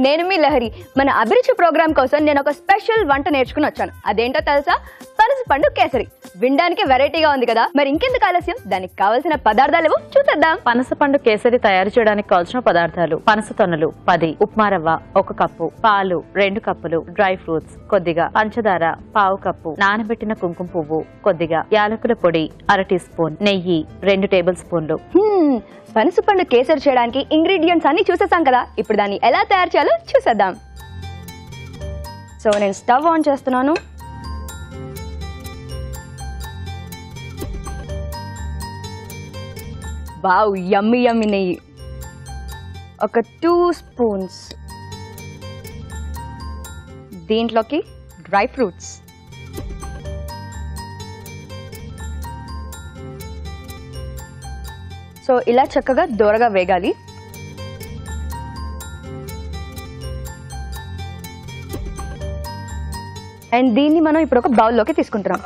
నేను మీ లహరి మన అభిరుచి ప్రోగ్రామ్ కోసం నేను ఒక స్పెషల్ వంట నేర్చుకుని వచ్చాను. అదేంటో తెలుసా? పనస పండు కేసరి. వినడానికి వెరైటీగా ఉంది కదా, మరి ఇంకెందుకు ఆలస్యం, దానికి కావాల్సిన పదార్థాలు ఏవో చూసేద్దాం. పనస పండు కేసరి తయారు చేయడానికి కావాల్సిన పదార్థాలు: పనస తొనలు 10, ఉప్మా రవ్వ 1 కప్పు, పాలు 2 కప్పులు, డ్రై ఫ్రూట్స్ కొద్దిగా, పంచదార 1/2 కప్పు, నానబెట్టిన కుంకుమ పువ్వు కొద్దిగా, యాలకుల పొడి 1/2 టీ స్పూన్, నెయ్యి 2 టేబుల్ స్పూన్లు. పనస పండు కేసరి చేయడానికి ఇంగ్రీడియంట్స్ అన్ని చూసేసాం కదా, ఇప్పుడు దాన్ని ఎలా తయారు చేయాలో చూసేద్దాం. సో నేను స్టవ్ ఆన్ చేస్తున్నాను. వావ్, యమ్మీ యమ్మీ నెయ్యి ఒక 2 స్పూన్స్. దీంట్లోకి డ్రై ఫ్రూట్స్, సో ఇలా చక్కగా దోరగా వేగాలి. అండ్ దీన్ని మనం ఇప్పుడు ఒక బౌల్లోకి తీసుకుంటున్నాం.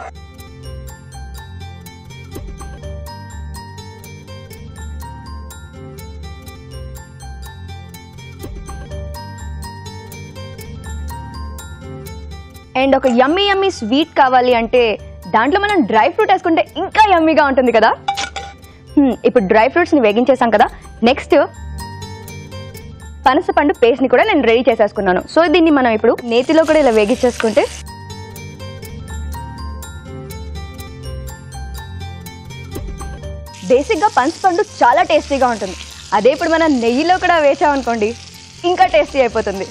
అండ్ ఒక యమ్మీ యమ్మీ స్వీట్ కావాలి అంటే దాంట్లో మనం డ్రై ఫ్రూట్ వేసుకుంటే ఇంకా యమ్మీగా ఉంటుంది కదా. ఇప్పుడు డ్రై ఫ్రూట్స్ ని వేగించేసాం కదా, నెక్స్ట్ పనస పండు పేస్ట్ ని కూడా నేను రెడీ చేసేసుకున్నాను. సో దీన్ని మనం ఇప్పుడు నేతిలో కూడా ఇలా వేగించేసుకుంటే బేసిక్ గా పనస పండు చాలా టేస్టీగా ఉంటుంది. అదే ఇప్పుడు మనం నెయ్యిలో కూడా వేసామనుకోండి ఇంకా టేస్టీ అయిపోతుంది.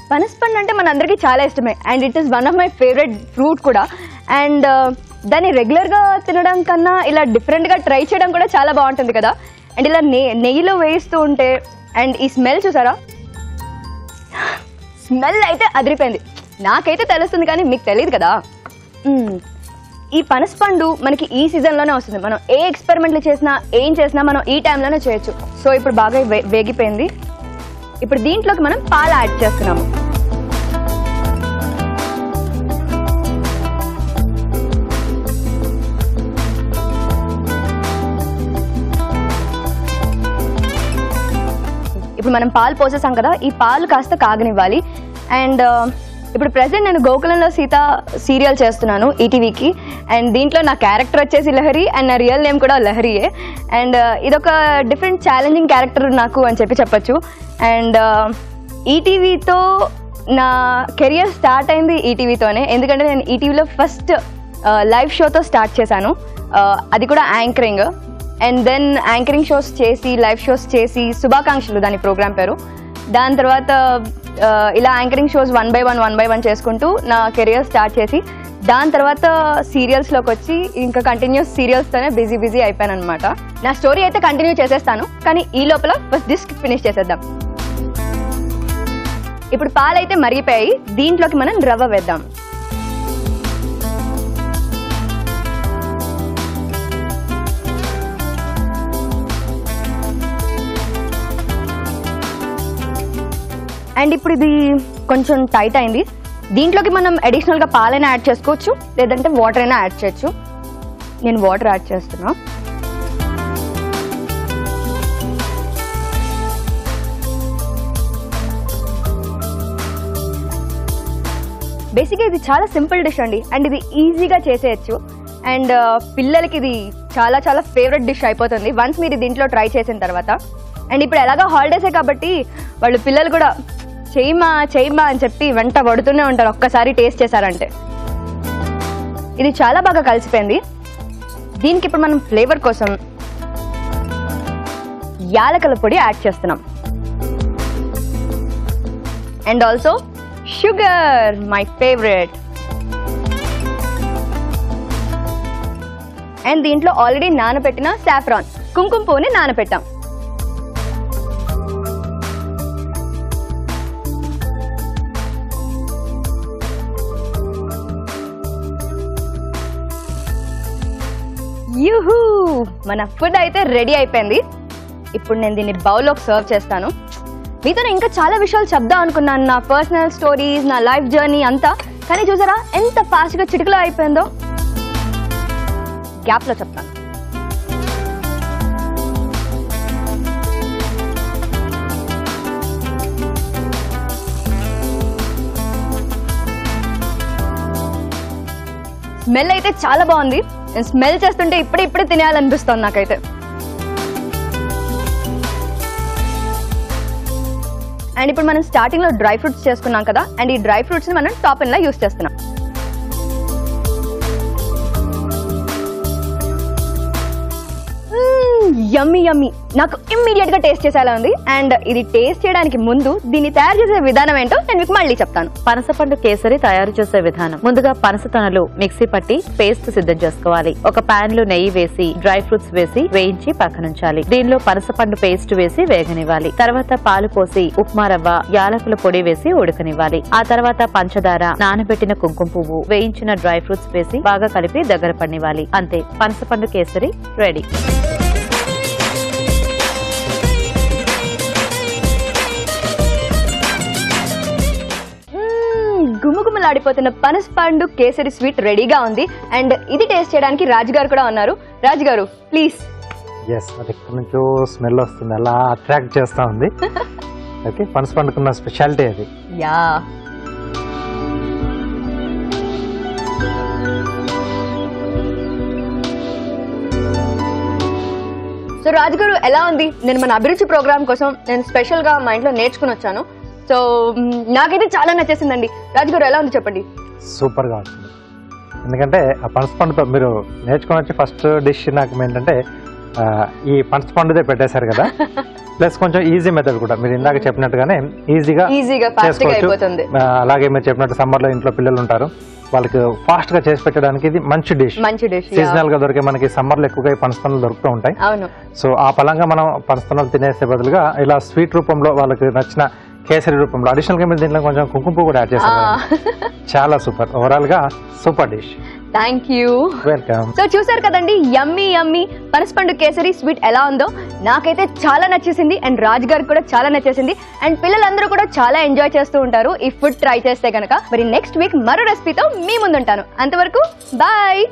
పనస పండు అంటే మన అందరికీ చాలా ఇష్టమే, and it is one of my favourite fruit కూడా. అండ్ దాన్ని రెగ్యులర్గా తినడం కన్నా ఇలా డిఫరెంట్గా ట్రై చేయడం కూడా చాలా బాగుంటుంది కదా. అండ్ ఇలా నెయ్యిలో వేయిస్తూ ఉంటే, అండ్ ఈ స్మెల్ చూసారా, స్మెల్ అయితే అదిరిపోయింది. నాకైతే తెలుస్తుంది కానీ మీకు తెలియదు కదా. ఈ పనస పండు మనకి ఈ సీజన్లోనే వస్తుంది. మనం ఏ ఎక్స్పెరిమెంట్లు చేసినా ఏం చేసినా మనం ఈ టైంలోనే చేయొచ్చు. సో ఇప్పుడు బాగా వేగిపోయింది. ఇప్పుడు దీంట్లోకి మనం పాలు యాడ్ చేస్తున్నాము. ఇప్పుడు మనం పాలు పోసేసాం కదా, ఈ పాలు కాస్త కాగనివ్వాలి. అండ్ ఇప్పుడు ప్రెసెంట్ నేను గోకులంలో సీత సీరియల్ చేస్తున్నాను ఈటీవీకి. అండ్ దీంట్లో నా క్యారెక్టర్ వచ్చేసి లహరి, అండ్ నా రియల్ నేమ్ కూడా లహరియే. అండ్ ఇదొక డిఫరెంట్ ఛాలెంజింగ్ క్యారెక్టర్ నాకు అని చెప్పచ్చు. అండ్ ఈటీవీతో నా కెరియర్ స్టార్ట్ అయింది ఈటీవీతోనే, ఎందుకంటే నేను ఈటీవీలో ఫస్ట్ లైవ్ షోతో స్టార్ట్ చేశాను, అది కూడా anchoring. And then anchoring shows చేసి, లైవ్ షోస్ చేసి, శుభాకాంక్షలు దాని ప్రోగ్రామ్ పేరు. దాని తర్వాత ఇలా యాంకరింగ్ షోస్ 1 by 1 చేసుకుంటూ నా కెరియర్ స్టార్ట్ చేసి, దాని తర్వాత సీరియల్స్లోకి వచ్చి ఇంకా కంటిన్యూస్ సీరియల్స్తోనే బిజీ అయిపోయాను అనమాట. నా స్టోరీ అయితే కంటిన్యూ చేసేస్తాను, కానీ ఈ లోపల ఫస్ట్ డిష్ ఫినిష్ చేసేద్దాం. ఇప్పుడు పాలు అయితే మరిగిపోయాయి, దీంట్లోకి మనం రవ్వ వేద్దాం. అండ్ ఇప్పుడు ఇది కొంచెం టైట్ అయింది. దీంట్లోకి మనం అడిషనల్గా పాలైనా యాడ్ చేసుకోవచ్చు, లేదంటే వాటర్ అయినా యాడ్ చేయొచ్చు. నేను వాటర్ యాడ్ చేస్తున్నా. బేసిక్గా ఇది చాలా సింపుల్ డిష్ అండి, అండ్ ఇది ఈజీగా చేసేయచ్చు. అండ్ పిల్లలకి ఇది చాలా చాలా ఫేవరెట్ డిష్ అయిపోతుంది వన్స్ మీరు దీంట్లో ట్రై చేసిన తర్వాత. అండ్ ఇప్పుడు ఎలాగో హాలిడేసే కాబట్టి వాళ్ళు పిల్లలు కూడా చేయమా అని చెప్పి వెంట పడుతూనే ఉంటారు ఒక్కసారి టేస్ట్ చేశారంటే. ఇది చాలా బాగా కలిసిపోయింది. దీనికి ఇప్పుడు మనం ఫ్లేవర్ కోసం యాలకుల పొడి యాడ్ చేస్తున్నాం. And also sugar, my favourite. And దీంట్లో ఆల్రెడీ నానబెట్టిన సాఫ్రాన్, కుంకుమ పువ్వుని నానబెట్టాం. యూహూ, మన ఫుడ్ అయితే రెడీ అయిపోయింది. ఇప్పుడు నేను దీన్ని బౌల్లోకి సర్వ్ చేస్తాను. మీతో ఇంకా చాలా విషయాలు చెప్దాం అనుకున్నాను, నా పర్సనల్ స్టోరీస్, నా లైఫ్ జర్నీ అంతా. కానీ చూసారా ఎంత ఫాస్ట్ గా చిటికలో అయిపోయిందో. గ్యాప్ లో చెప్తాను. స్మెల్ అయితే చాలా బాగుంది. స్మెల్ చేస్తుంటే ఇప్పుడే తినేయాలనిపిస్తుంది నాకైతే. అండ్ ఇప్పుడు మనం స్టార్టింగ్ లో డ్రై ఫ్రూట్స్ చేసుకున్నాం కదా, అండ్ ఈ డ్రై ఫ్రూట్స్ ని మనం టాప్ లా యూస్ చేస్తున్నాం. యమ్మీ యమ్మీ, నాకు ఇమ్మీడియట్ గా టేస్ట్ చేసేలా ఉంది. అండ్ ఇది టేస్ట్ చేయడానికి ముందు దీన్ని తయారు చేసే విధానం ఏంటో నేను మీకు మళ్ళీ చెప్తాను. పనసపండు కేసరి తయారు చేసే విధానం. ముందుగా పనస తొనలు మిక్సీ పట్టి పేస్ట్ సిద్ధం చేసుకోవాలి. ఒక పాన్ లో నెయ్యి వేసి డ్రై ఫ్రూట్స్ వేసి వేయించి పక్కనుంచాలి. దీనిలో పనసపండు పేస్ట్ వేసి వేగనివ్వాలి. తర్వాత పాలు పోసి ఉప్మా రవ్వ, యాలకుల పొడి వేసి ఉడకనివ్వాలి. ఆ తర్వాత పంచదార, నానబెట్టిన కుంకుమ పువ్వు, వేయించిన డ్రై ఫ్రూట్స్ వేసి బాగా కలిపి దగ్గర పడినివ్వాలి. అంతే, పనసపండు కేసరి రెడీ. గుమగుమలాడిపోతున్న పనసపండు కేసరి స్వీట్ రెడీగా ఉంది. అండ్ ఇది టేస్ట్ చేయడానికి రాజు గారు కూడా ఉన్నారు. రాజు గారు ప్లీజ్. అది ఇక్కడ నుంచో స్మెల్ వస్తుంది, అలా అట్రాక్ట్ చేస్తా ఉంది. ఓకే, పనసపండుకున్న స్పెషాలిటీ అది. యా, సో రాజు గారు ఎలా ఉంది? నేను మన అభిరుచి ప్రోగ్రామ్ కోసం నేను స్పెషల్ గా మా ఇంట్లో నేర్చుకుని వచ్చాను. సో నాకైతే చాలా నచ్చేసిందండి. రాజు గారు ఎలా ఉంది చెప్పండి. సూపర్ గా ఉంటుంది. ఎందుకంటే ఆ పనసపండుతో మీరు నేర్చుకుని వచ్చి ఫస్ట్ డిష్ నాకు ఏంటంటే ఈ పనసపండుదే పెట్టేశారు కదా. ప్లస్ కొంచెం ఈజీ మెథడ్ కూడా, మీరు ఇందాక చెప్పినట్టుగానే ఈజీగా చేసుకోవచ్చు. అలాగే మీరు చెప్పినట్టు సమ్మర్ లో ఇంట్లో పిల్లలు ఉంటారు, వాళ్ళకి ఫాస్ట్ గా చేసి పెట్టడానికి ఇది మంచి డిష్. సీజనల్ గా దొరికే మనకి సమ్మర్ లో ఎక్కువగా పనసపండ్లు దొరుకుతూ ఉంటాయి. సో ఆ పలంగా మనం పనసపండ్లు తినేసే బదులుగా ఇలా స్వీట్ రూపంలో వాళ్ళకి నచ్చిన కేసరి రూపంలో అడిషనల్ గా మీరు దీంట్లో కొంచెం కుంకుమ పువ్వు కూడా యాడ్ చేశారు. చాలా సూపర్, ఓవరాల్ గా super dish. Thank you, welcome. So చూసారు కదండి యమ్మీ యమ్మీ పనసపండు కేసరి స్వీట్ ఎలా ఉందో. నాకైతే చాలా నచ్చేసింది అండ్ రాజ్ గారికి కూడా చాలా నచ్చేసింది. అండ్ పిల్లలందరూ కూడా చాలా ఎంజాయ్ చేస్తూ ఉంటారు ఈ ఫుడ్ ట్రై చేస్తే కనుక. మరి నెక్స్ట్ వీక్ మరో రెసిపీతో మీ ముందుంటాను. అంతవరకు బాయ్.